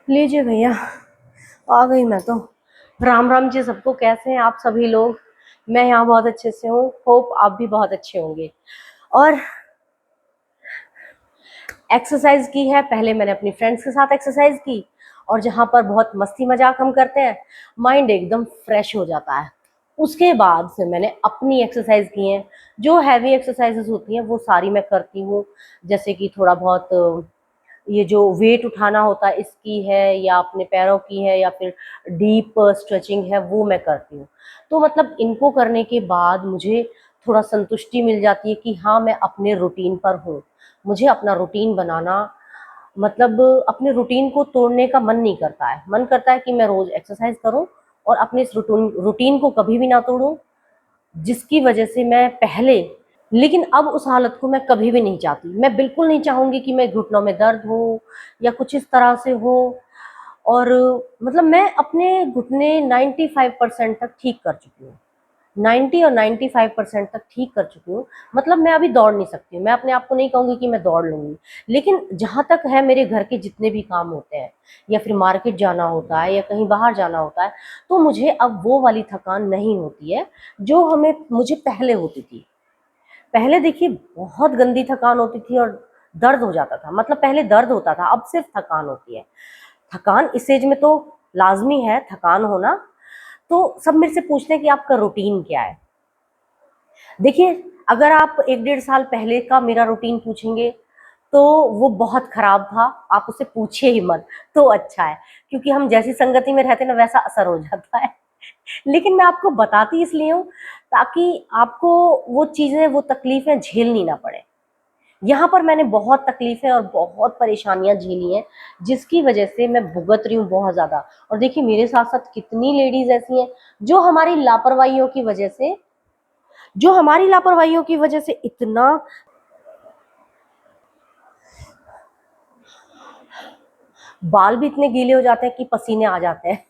लीजिए भैया, आ गई मैं तो। राम राम जी सबको, कैसे हैं आप सभी लोग। मैं यहाँ बहुत अच्छे से हूँ, होप आप भी बहुत अच्छे होंगे। और एक्सरसाइज की है, पहले मैंने अपनी फ्रेंड्स के साथ एक्सरसाइज की, और जहाँ पर बहुत मस्ती मजाक हम करते हैं, माइंड एकदम फ्रेश हो जाता है। उसके बाद से मैंने अपनी एक्सरसाइज की है। जो हैवी एक्सरसाइजेस होती हैं वो सारी मैं करती हूँ। जैसे कि थोड़ा बहुत ये जो वेट उठाना होता है इसकी है, या अपने पैरों की है, या फिर डीप स्ट्रेचिंग है, वो मैं करती हूँ। तो मतलब इनको करने के बाद मुझे थोड़ा संतुष्टि मिल जाती है कि हाँ, मैं अपने रूटीन पर हूँ। मुझे अपना रूटीन बनाना, मतलब अपने रूटीन को तोड़ने का मन नहीं करता है। मन करता है कि मैं रोज एक्सरसाइज करूँ और अपने इस रूटीन को कभी भी ना तोड़ूं, जिसकी वजह से मैं पहले, लेकिन अब उस हालत को मैं कभी भी नहीं चाहती। मैं बिल्कुल नहीं चाहूंगी कि मैं घुटनों में दर्द हो या कुछ इस तरह से हो। और मतलब मैं अपने घुटने 95% तक ठीक कर चुकी हूँ। 90 और 95% तक ठीक कर चुकी हूँ। मतलब मैं अभी दौड़ नहीं सकती हूँ, मैं अपने आप को नहीं कहूंगी कि मैं दौड़ लूंगी। लेकिन जहां तक है, मेरे घर के जितने भी काम होते हैं, या फिर मार्केट जाना होता है, या कहीं बाहर जाना होता है, तो मुझे अब वो वाली थकान नहीं होती है जो हमें मुझे पहले होती थी। पहले देखिए बहुत गंदी थकान होती थी और दर्द हो जाता था। मतलब पहले दर्द होता था, अब सिर्फ थकान होती है। थकान इस एज में तो लाजमी है थकान होना। तो सब मेरे से पूछते हैं कि आपका रूटीन क्या है। देखिए, अगर आप 1 डेढ़ साल पहले का मेरा रूटीन पूछेंगे तो वो बहुत खराब था। आप उससे पूछिए ही मत, तो अच्छा है। क्योंकि हम जैसी संगति में रहते हैं ना, वैसा असर हो जाता है। लेकिन मैं आपको बताती इसलिए हूँ ताकि आपको वो चीजें, वो तकलीफें झेलनी ना पड़े। यहाँ पर मैंने बहुत तकलीफें और बहुत परेशानियां झेली हैं, जिसकी वजह से मैं भुगत रही हूँ बहुत ज्यादा। और देखिए, मेरे साथ साथ कितनी लेडीज ऐसी हैं जो हमारी लापरवाहियों की वजह से, इतना बाल भी इतने गीले हो जाते हैं कि पसीने आ जाते हैं।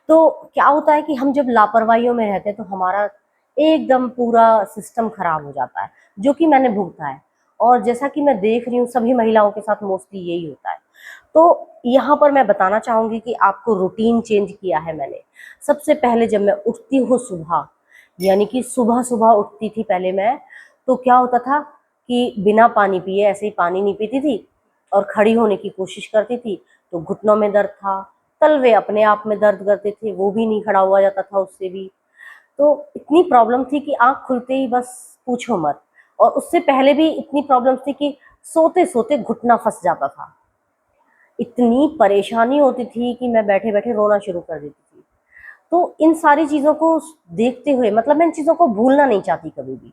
तो क्या होता है कि हम जब लापरवाहियों में रहते हैं तो हमारा एकदम पूरा सिस्टम खराब हो जाता है, जो कि मैंने भुगता है। और जैसा कि मैं देख रही हूँ सभी महिलाओं के साथ मोस्टली यही होता है। तो यहाँ पर मैं बताना चाहूंगी कि आपको रूटीन चेंज किया है मैंने। सबसे पहले जब मैं उठती हूँ सुबह, यानी कि सुबह सुबह उठती थी पहले मैं, तो क्या होता था कि बिना पानी पिए ऐसे ही पानी नहीं पीती थी, और खड़ी होने की कोशिश करती थी तो घुटनों में दर्द था। तलवे अपने आप में दर्द करते थे, वो भी नहीं खड़ा हुआ जाता था उससे भी। तो इतनी प्रॉब्लम थी कि आंख खुलते ही बस पूछो मत। और उससे पहले भी इतनी प्रॉब्लम थी कि सोते सोते घुटना फंस जाता था। इतनी परेशानी होती थी कि मैं बैठे बैठे रोना शुरू कर देती थी। तो इन सारी चीजों को देखते हुए, मतलब मैं इन चीजों को भूलना नहीं चाहती कभी भी।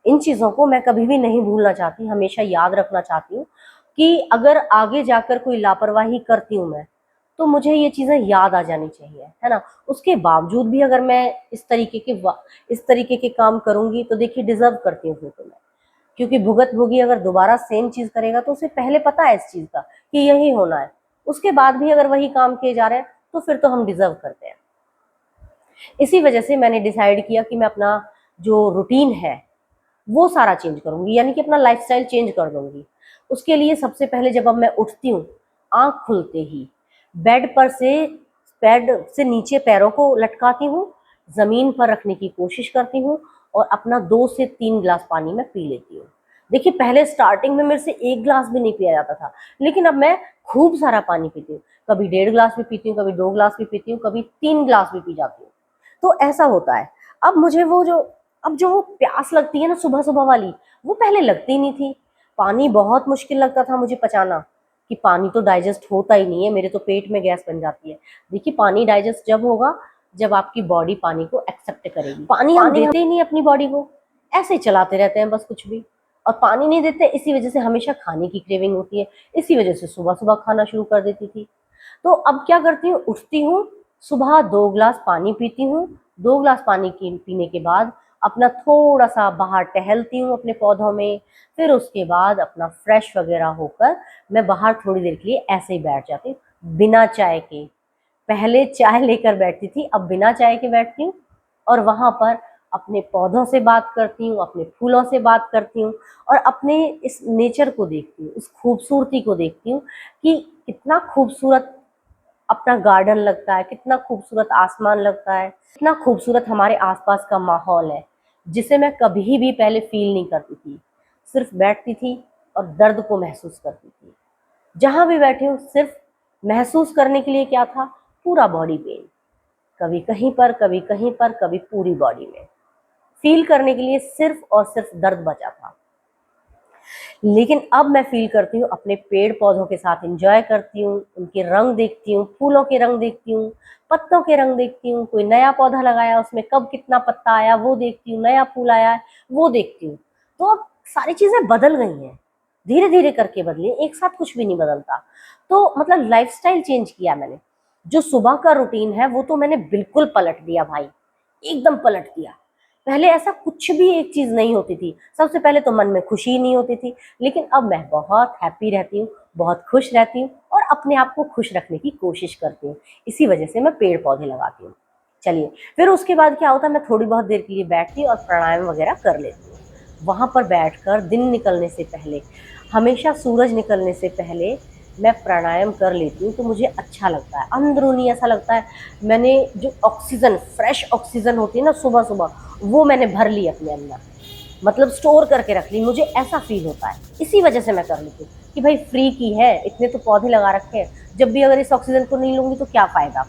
इन चीजों को मैं कभी भी नहीं भूलना चाहती, हमेशा याद रखना चाहती हूँ कि अगर आगे जाकर कोई लापरवाही करती हूँ मैं, तो मुझे ये चीजें याद आ जानी चाहिए, है ना। उसके बावजूद भी अगर मैं इस तरीके के काम करूंगी तो देखिए डिजर्व करती हूँ फिर तो मैं। क्योंकि भुगत भोगी अगर दोबारा सेम चीज करेगा तो उसे पहले पता है इस चीज का कि यही होना है, उसके बाद भी अगर वही काम किए जा रहे हैं तो फिर तो हम डिजर्व करते हैं। इसी वजह से मैंने डिसाइड किया कि मैं अपना जो रूटीन है वो सारा चेंज करूंगी, यानी कि अपना लाइफस्टाइल चेंज कर दूंगी। उसके लिए सबसे पहले जब अब मैं उठती हूँ, आंख खुलते ही बेड से नीचे पैरों को लटकाती हूँ, जमीन पर रखने की कोशिश करती हूँ, और अपना 2 से 3 गिलास पानी में पी लेती हूँ। देखिए, पहले स्टार्टिंग में मेरे से 1 गिलास भी नहीं पिया जाता था, लेकिन अब मैं खूब सारा पानी पीती हूँ। कभी 1.5 गिलास भी पीती हूँ, कभी 2 गिलास भी पीती हूँ, कभी 3 गिलास भी पी जाती हूँ। तो ऐसा होता है। अब मुझे अब जो वो प्यास लगती है ना सुबह सुबह वाली, वो पहले लगती नहीं थी। पानी बहुत मुश्किल लगता था मुझे पचाना, कि पानी तो डाइजेस्ट होता ही नहीं है, मेरे तो पेट में गैस बन जाती है। देखिए, पानी डाइजेस्ट जब होगा जब आपकी बॉडी पानी को एक्सेप्ट करेगी। पानी हम देते ही नहीं अपनी बॉडी को, ऐसे ही चलाते रहते हैं बस कुछ भी। और पानी नहीं देते, इसी वजह से हमेशा खाने की क्रेविंग होती है। इसी वजह से सुबह सुबह खाना शुरू कर देती थी। तो अब क्या करती हूँ, उठती हूँ, सुबह 2 गिलास पानी पीती हूँ। 2 गिलास पानी पीने के बाद अपना थोड़ा सा बाहर टहलती हूँ अपने पौधों में। फिर उसके बाद अपना फ्रेश वगैरह होकर मैं बाहर थोड़ी देर के लिए ऐसे ही बैठ जाती हूँ बिना चाय के। पहले चाय लेकर बैठती थी, अब बिना चाय के बैठती हूँ, और वहां पर अपने पौधों से बात करती हूँ, अपने फूलों से बात करती हूँ, और अपने इस नेचर को देखती हूँ, इस खूबसूरती को देखती हूँ कि कितना खूबसूरत अपना गार्डन लगता है, कितना खूबसूरत आसमान लगता है, कितना खूबसूरत हमारे आसपास का माहौल है, जिसे मैं कभी भी पहले फील नहीं करती थी। सिर्फ बैठती थी और दर्द को महसूस करती थी। जहां भी बैठी हूँ सिर्फ महसूस करने के लिए क्या था, पूरा बॉडी पेन, कभी कहीं पर, कभी कहीं पर, कभी पूरी बॉडी में। फील करने के लिए सिर्फ और सिर्फ दर्द बचा था। लेकिन अब मैं फील करती हूँ, अपने पेड़ पौधों के साथ एंजॉय करती हूँ, उनके रंग देखती हूँ, फूलों के रंग देखती हूँ, पत्तों के रंग देखती हूँ, कोई नया पौधा लगाया उसमें कब कितना पत्ता आया वो देखती हूँ, नया फूल आया है वो देखती हूँ। तो अब सारी चीजें बदल गई हैं, धीरे धीरे करके बदली, एक साथ कुछ भी नहीं बदलता। तो मतलब लाइफस्टाइल चेंज किया मैंने। जो सुबह का रूटीन है वो तो मैंने बिल्कुल पलट दिया भाई, एकदम पलट दिया। पहले ऐसा कुछ भी एक चीज नहीं होती थी। सबसे पहले तो मन में खुशी ही नहीं होती थी, लेकिन अब मैं बहुत हैप्पी रहती हूँ, बहुत खुश रहती हूँ और अपने आप को खुश रखने की कोशिश करती हूँ। इसी वजह से मैं पेड़ पौधे लगाती हूँ। चलिए, फिर उसके बाद क्या होता है, मैं थोड़ी बहुत देर के लिए बैठती और प्राणायाम वगैरह कर लेती हूँ। वहां पर बैठकर दिन निकलने से पहले, हमेशा सूरज निकलने से पहले मैं प्राणायाम कर लेती हूँ, तो मुझे अच्छा लगता है, अंदरूनी ऐसा लगता है मैंने जो ऑक्सीजन, फ्रेश ऑक्सीजन होती है ना सुबह सुबह, वो मैंने भर ली अपने अंदर, मतलब स्टोर करके रख ली, मुझे ऐसा फील होता है। इसी वजह से मैं कर लेती हूँ कि भाई फ्री की है, इतने तो पौधे लगा रखे हैं, जब भी अगर इस ऑक्सीजन को नहीं लूंगी तो क्या फायदा।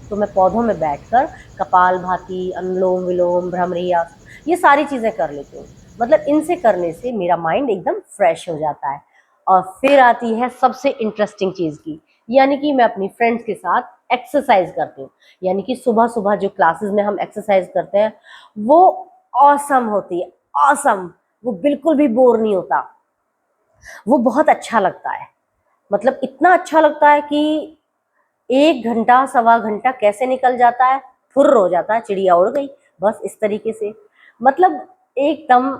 तो मैं पौधों में बैठकर कपाल भाती, अनुलोम विलोम, भ्रमरी आसन, ये सारी चीजें कर लेती हूँ। मतलब इनसे करने से मेरा माइंड एकदम फ्रेश हो जाता है। और फिर आती है सबसे इंटरेस्टिंग चीज की, यानी कि मैं अपनी फ्रेंड्स के साथ एक्सरसाइज करती हूँ। यानी कि सुबह सुबह जो क्लासेस में हम एक्सरसाइज करते हैं वो ऑसम होती है, ऑसम। वो बिल्कुल भी बोर नहीं होता, वो बहुत अच्छा लगता है। मतलब इतना अच्छा लगता है कि 1 घंटा सवा घंटा कैसे निकल जाता है, फुर्र हो जाता है, चिड़िया उड़ गई, बस इस तरीके से। मतलब एकदम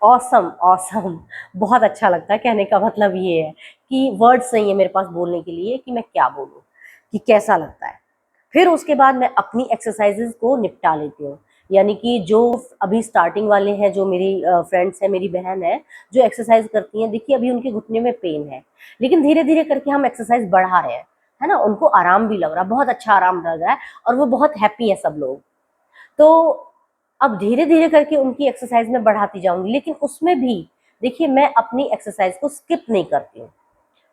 ऑसम ऑसम, बहुत अच्छा लगता है। कहने का मतलब ये है कि वर्ड्स नहीं है मेरे पास बोलने के लिए कि मैं क्या बोलूं, कि कैसा लगता है। फिर उसके बाद मैं अपनी एक्सरसाइजेज को निपटा लेती हूँ। यानी कि जो अभी स्टार्टिंग वाले हैं, जो मेरी फ्रेंड्स हैं, मेरी बहन है जो एक्सरसाइज करती हैं, देखिए अभी उनके घुटने में पेन है, लेकिन धीरे धीरे करके हम एक्सरसाइज बढ़ा रहे हैं, है ना। उनको आराम भी लग रहा है, बहुत अच्छा आराम लग रहा है, और वो बहुत हैप्पी है सब लोग। तो अब धीरे धीरे करके उनकी एक्सरसाइज में बढ़ाती जाऊंगी, लेकिन उसमें भी देखिए मैं अपनी एक्सरसाइज को स्किप नहीं करती हूँ।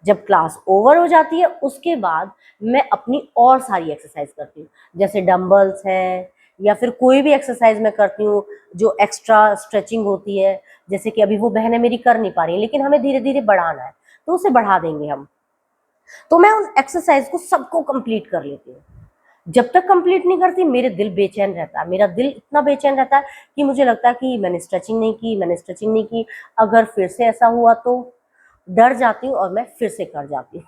जब क्लास ओवर हो जाती है उसके बाद मैं अपनी और सारी एक्सरसाइज करती हूँ, जैसे डंबल्स है, या फिर कोई भी एक्सरसाइज मैं करती हूँ जो एक्स्ट्रा स्ट्रेचिंग होती है। जैसे कि अभी वो बहनें मेरी कर नहीं पा रही हैं, लेकिन हमें धीरे धीरे बढ़ाना है, तो उसे बढ़ा देंगे हम। तो मैं उन एक्सरसाइज को सबको कंप्लीट कर लेती हूँ। जब तक कंप्लीट नहीं करती मेरे दिल बेचैन रहता है, मेरा दिल इतना बेचैन रहता है कि मुझे लगता है कि मैंने स्ट्रेचिंग नहीं की, मैंने स्ट्रेचिंग नहीं की, अगर फिर से ऐसा हुआ तो डर जाती हूँ और मैं फिर से कर जाती हूँ।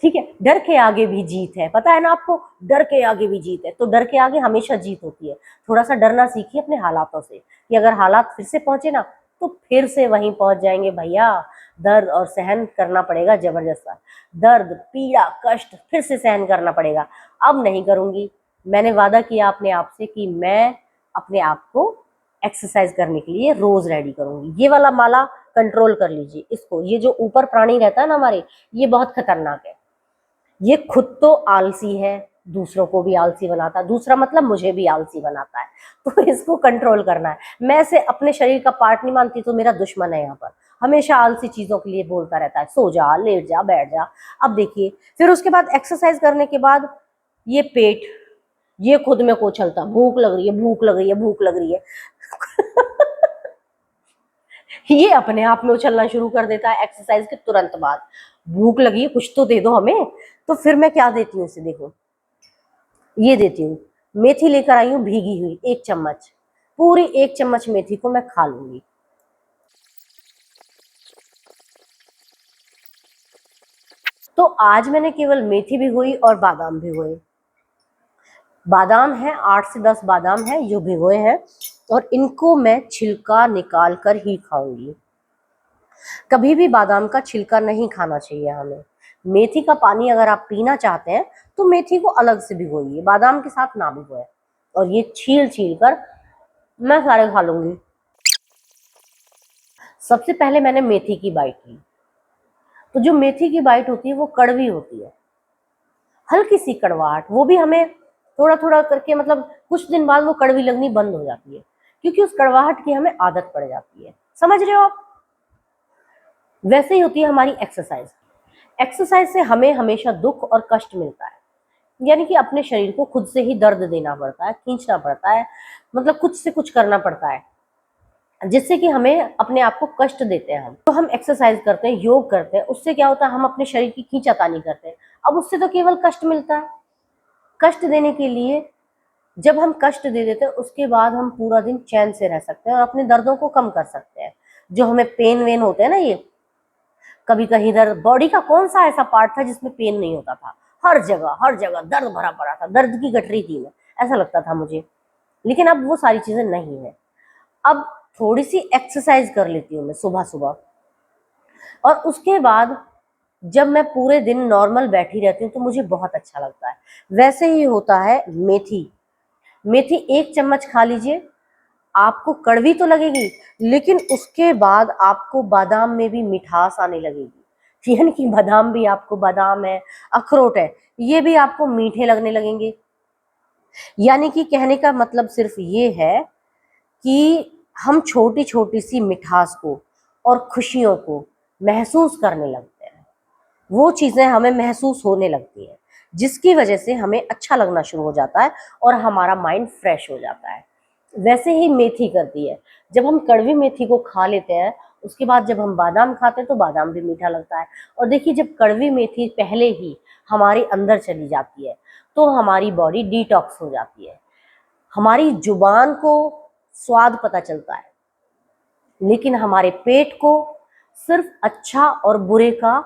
ठीक है, डर के आगे भी जीत है, पता है ना आपको, डर के आगे भी जीत है, तो डर के आगे हमेशा जीत होती है। थोड़ा सा डरना सीखिए अपने हालातों से, कि अगर हालात फिर से पहुंचे ना तो फिर से वहीं पहुंच जाएंगे भैया। दर्द और सहन करना पड़ेगा, जबरदस्त सा दर्द, पीड़ा, कष्ट फिर से सहन करना पड़ेगा। अब नहीं करूंगी, मैंने वादा किया अपने आप से कि मैं अपने आप को एक्सरसाइज करने के लिए रोज रेडी करूंगी। ये वाला माला कंट्रोल कर लीजिए इसको, ये जो ऊपर प्राणी रहता है ना हमारे, ये बहुत खतरनाक है। ये खुद तो आलसी है, दूसरों को भी आलसी बनाता है, दूसरा मतलब मुझे भी आलसी बनाता है। तो इसको कंट्रोल करना है। मैं इसे अपने शरीर का पार्ट नहीं मानती, तो मेरा दुश्मन है यहाँ पर, हमेशा आलसी चीजों के लिए बोलता रहता है, सो जा, लेट जा, बैठ जा। अब देखिए, फिर उसके बाद एक्सरसाइज करने के बाद ये पेट, ये खुद में को चलता, भूख लग रही है, भूख लग रही है, भूख लग रही है। ये अपने आप में उछलना शुरू कर देता है एक्सरसाइज के तुरंत बाद। भूख लगी है, कुछ तो दे दो हमें। तो फिर मैं क्या देती हूँ इसे, देखो ये देती हूँ, मेथी लेकर आई हूँ भीगी हुई 1 चम्मच, पूरी 1 चम्मच मेथी को मैं खा लूंगी। तो आज मैंने केवल मेथी भिगोई और बादाम भिगोए। बादाम है, 8 से 10 बादाम है जो भिगोए हैं, और इनको मैं छिलका निकाल कर ही खाऊंगी। कभी भी बादाम का छिलका नहीं खाना चाहिए हमें। मेथी का पानी अगर आप पीना चाहते हैं तो मेथी को अलग से भिगोइए, बादाम के साथ ना भिगोए। और ये छील छील कर मैं सारे खा लूंगी। सबसे पहले मैंने मेथी की बाइट ली, तो जो मेथी की बाइट होती है वो कड़वी होती है, हल्की सी कड़वाहट, वो भी हमें थोड़ा थोड़ा करके मतलब कुछ दिन बाद वो कड़वी लगनी बंद हो जाती है, क्योंकि उस कड़वाहट की हमें आदत पड़ जाती है। समझ रहे हो आप? वैसे ही होती है हमारी एक्सरसाइज। एक्सरसाइज से हमें हमेशा दुख और कष्ट मिलता है, यानी कि अपने शरीर को खुद से ही दर्द देना पड़ता है, खींचना पड़ता है, मतलब कुछ से कुछ करना पड़ता है, जिससे कि हमें अपने आप को कष्ट देते हैं। हम तो हम एक्सरसाइज करते हैं, योग करते हैं, उससे क्या होता है, हम अपने शरीर की खींचातानी करते हैं। अब उससे तो केवल कष्ट मिलता है। कष्ट देने के लिए जब हम कष्ट दे देते हैं, उसके बाद हम पूरा दिन चैन से रह सकते हैं और अपने दर्दों को कम कर सकते हैं। जो हमें पेन वेन होते हैं ना, ये कभी कहीं दर्द, बॉडी का कौन सा ऐसा पार्ट था जिसमें पेन नहीं होता था? हर जगह दर्द भरा पड़ा था, दर्द की गठरी थी मैं, ऐसा लगता था मुझे। लेकिन अब वो सारी चीजें नहीं है। अब थोड़ी सी एक्सरसाइज कर लेती हूँ मैं सुबह सुबह, और उसके बाद जब मैं पूरे दिन नॉर्मल बैठी रहती हूँ तो मुझे बहुत अच्छा लगता है। वैसे ही होता है मेथी। मेथी 1 चम्मच खा लीजिए, आपको कड़वी तो लगेगी, लेकिन उसके बाद आपको बादाम में भी मिठास आने लगेगी। यानी कि बादाम भी आपको, बादाम है, अखरोट है, ये भी आपको मीठे लगने लगेंगे। यानी कि कहने का मतलब सिर्फ ये है कि हम छोटी छोटी सी मिठास को और खुशियों को महसूस करने लगते हैं। वो चीजें हमें महसूस होने लगती है, जिसकी वजह से हमें अच्छा लगना शुरू हो जाता है और हमारा माइंड फ्रेश हो जाता है। वैसे ही मेथी करती है। जब हम कड़वी मेथी को खा लेते हैं, उसके बाद जब हम बादाम खाते हैं तो बादाम भी मीठा लगता है। और देखिए, जब कड़वी मेथी पहले ही हमारे अंदर चली जाती है तो हमारी बॉडी डिटॉक्स हो जाती है। हमारी जुबान को स्वाद पता चलता है, लेकिन हमारे पेट को सिर्फ अच्छा और बुरे का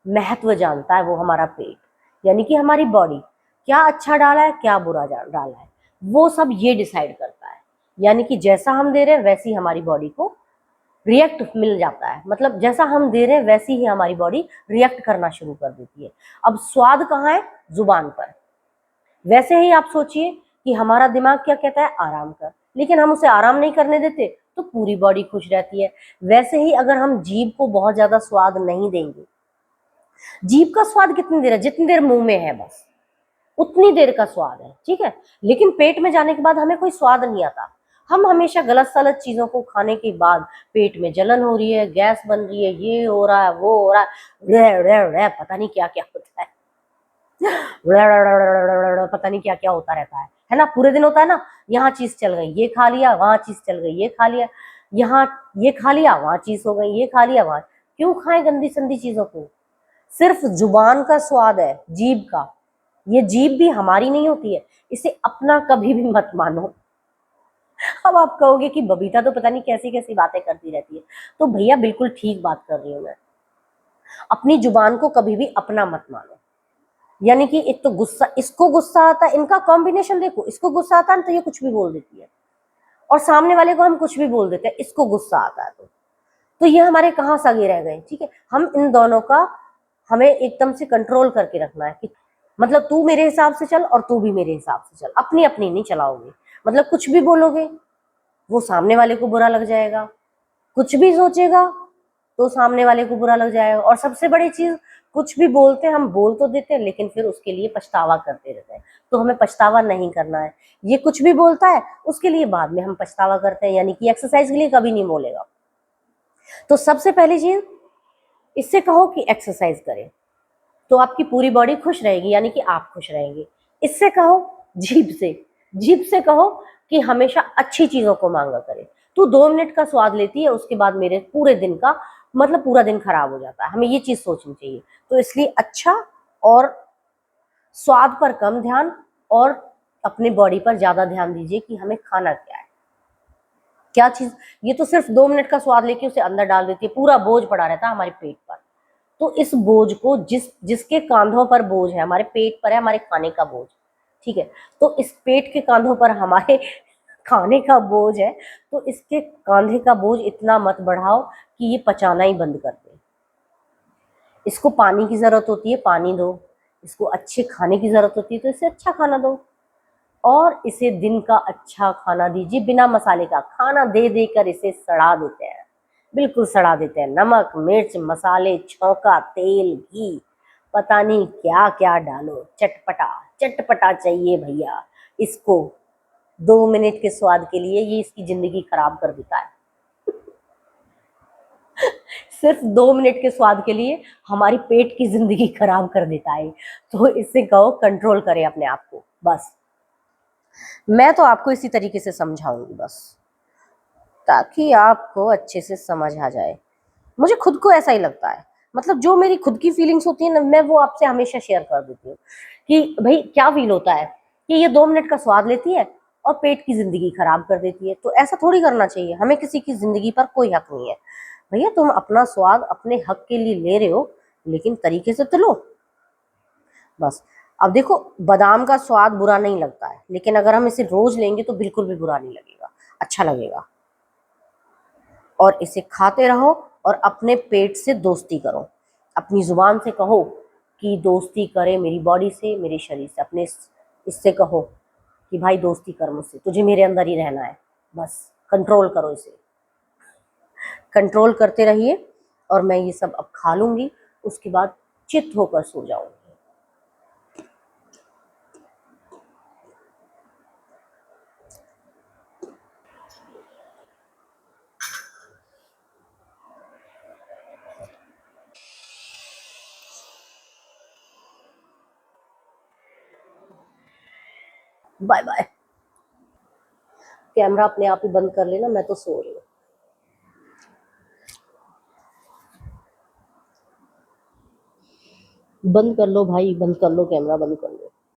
महत्व जानता है। वो हमारा पेट, यानी कि हमारी बॉडी, क्या अच्छा डाला है क्या बुरा डाला है, वो सब ये डिसाइड करता है। यानी कि जैसा हम दे रहे हैं वैसी हमारी बॉडी को रिएक्ट मिल जाता है, मतलब जैसा हम दे रहे हैं वैसी ही हमारी बॉडी रिएक्ट करना शुरू कर देती है। अब स्वाद कहाँ है? जुबान पर। वैसे ही आप सोचिए कि हमारा दिमाग क्या कहता है? आराम कर, लेकिन हम उसे आराम नहीं करने देते तो पूरी बॉडी खुश रहती है। वैसे ही अगर हम जीभ को बहुत ज्यादा स्वाद नहीं देंगे, जीभ का स्वाद कितनी देर है? जितनी देर मुंह में है बस उतनी देर का स्वाद है, ठीक है। लेकिन पेट में जाने के बाद हमें कोई स्वाद नहीं आता। हम हमेशा गलत सलत चीजों को खाने के बाद पेट में जलन हो रही है, गैस बन रही है, ये हो रहा है, वो हो रहा है, पता नहीं क्या क्या होता है, पता नहीं क्या क्या होता रहता है ना? पूरे दिन होता है ना, यहाँ चीज चल गई, ये खा लिया, वहां चीज चल गई, ये खा लिया, यहाँ ये खा लिया, वहां चीज हो गई, ये खा लिया, वहां। क्यों खाएं गंदी संदी चीजों को? सिर्फ जुबान का स्वाद है, जीभ का। ये जीभ भी हमारी नहीं होती है, इसे अपना कभी भी मत मानो। अब आप कहोगे कि बबीता तो पता नहीं कैसी कैसी बातें करती रहती है। तो भैया बिल्कुल ठीक बात कर रही हूँ मैं। अपनी जुबान को कभी भी अपना मत मानो। यानी कि एक तो गुस्सा, इसको गुस्सा आता है, इनका कॉम्बिनेशन देखो, इसको गुस्सा आता है ना तो ये कुछ भी बोल देती है, और सामने वाले को हम कुछ भी बोल देते हैं, इसको गुस्सा आता है तो ये हमारे कहाँ सगे रह गए? ठीक है, हम इन दोनों का हमें एकदम से कंट्रोल करके रखना है कि मतलब तू मेरे हिसाब से चल और तू भी मेरे हिसाब से चल, अपनी अपनी नहीं चलाओगे। मतलब कुछ भी बोलोगे वो सामने वाले को बुरा लग जाएगा, कुछ भी सोचेगा तो सामने वाले को बुरा लग जाएगा। और सबसे बड़ी चीज, कुछ भी बोलते हैं, हम बोल तो देते हैं लेकिन फिर उसके लिए पछतावा करते रहते हैं। तो हमें पछतावा नहीं करना है। ये कुछ भी बोलता है उसके लिए बाद में हम पछतावा करते हैं, यानी कि एक्सरसाइज के लिए कभी नहीं बोलेगा। तो सबसे पहली चीज, इससे कहो कि एक्सरसाइज करें तो आपकी पूरी बॉडी खुश रहेगी, यानी कि आप खुश रहेंगे। इससे कहो जीभ से कहो कि हमेशा अच्छी चीजों को मांगा करे। तू 2 मिनट का स्वाद लेती है, उसके बाद मेरे पूरे दिन का मतलब पूरा दिन खराब हो जाता है। हमें ये चीज सोचनी चाहिए। तो इसलिए अच्छा और स्वाद पर कम ध्यान, और अपने बॉडी पर ज्यादा ध्यान दीजिए कि हमें खाना क्या है, क्या चीज। ये तो सिर्फ 2 मिनट का स्वाद लेके उसे अंदर डाल देती है, पूरा बोझ पड़ा रहता है हमारे पेट पर। तो इस बोझ को, जिसके कांधों पर बोझ है, हमारे पेट पर है हमारे खाने का बोझ, ठीक है। तो इस पेट के कांधों पर हमारे खाने का बोझ है, तो इसके कांधे का बोझ इतना मत बढ़ाओ कि ये पचाना ही बंद कर दे। इसको पानी की जरूरत होती है, पानी दो। इसको अच्छे खाने की जरूरत होती है तो इसे अच्छा खाना दो, और इसे दिन का अच्छा खाना दीजिए, बिना मसाले का। खाना दे देकर इसे सड़ा देते हैं, बिल्कुल सड़ा देते हैं, नमक मिर्च मसाले छौंका तेल घी, पता नहीं क्या क्या डालो, चटपटा चटपटा चाहिए भैया इसको। 2 मिनट के स्वाद के लिए ये इसकी जिंदगी खराब कर देता है। सिर्फ 2 मिनट के स्वाद के लिए हमारी पेट की जिंदगी खराब कर देता है। तो इससे कहो कंट्रोल करें अपने आप को बस। मैं तो आपको इसी तरीके से समझाऊंगी बस, ताकि आपको अच्छे से समझ आ जाए। मुझे खुद को ऐसा ही लगता है, मतलब जो मेरी खुद की फीलिंग्स होती है ना, मैं वो आपसे हमेशा शेयर कर देती हूँ कि भाई क्या फील होता है कि ये 2 मिनट का स्वाद लेती है और पेट की जिंदगी खराब कर देती है। तो ऐसा थोड़ी करना चाहिए, हमें किसी की जिंदगी पर कोई हक नहीं है। भैया तुम अपना स्वाद अपने हक के लिए ले रहे हो, लेकिन तरीके से तो लो बस। अब देखो, बादाम का स्वाद बुरा नहीं लगता है, लेकिन अगर हम इसे रोज लेंगे तो बिल्कुल भी बुरा नहीं लगेगा, अच्छा लगेगा। और इसे खाते रहो और अपने पेट से दोस्ती करो। अपनी जुबान से कहो कि दोस्ती करे मेरी बॉडी से, मेरे शरीर से। अपने इससे कहो कि भाई दोस्ती कर मुझसे, तुझे मेरे अंदर ही रहना है बस। कंट्रोल करो इसे, कंट्रोल करते रहिए। और मैं ये सब अब खा लूंगी, उसके बाद चित होकर सो जाऊंगी। Bye bye. कैमरा अपने आप ही बंद कर लेना, मैं तो सो रही हूँ। बंद कर लो भाई, बंद कर लो, कैमरा बंद कर लो।